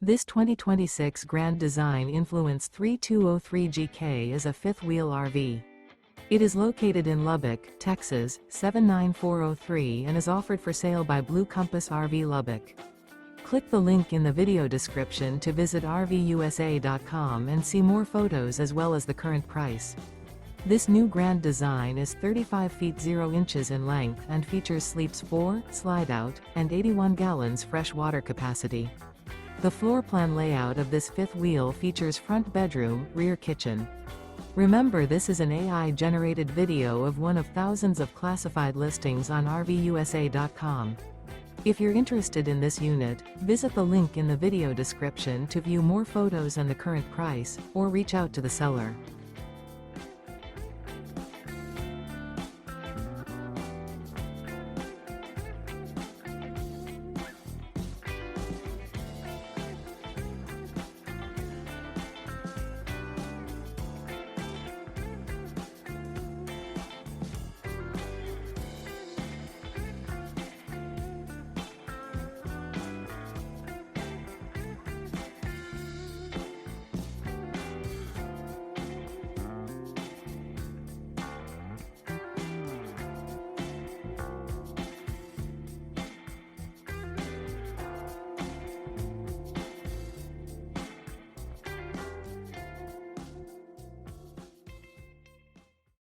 This 2026 Grand Design Influence 3203GK is a fifth-wheel RV. It is located in Lubbock, Texas, 79403 and is offered for sale by Blue Compass RV Lubbock. Click the link in the video description to visit RVUSA.com and see more photos as well as the current price. This new Grand Design is 35 feet 0 inches in length and features sleeps 4, Slideout, and 81 gallons fresh water capacity. The floor plan layout of this fifth wheel features front bedroom, rear kitchen. Remember, this is an AI-generated video of one of thousands of classified listings on RVUSA.com. If you're interested in this unit, visit the link in the video description to view more photos and the current price, or reach out to the seller.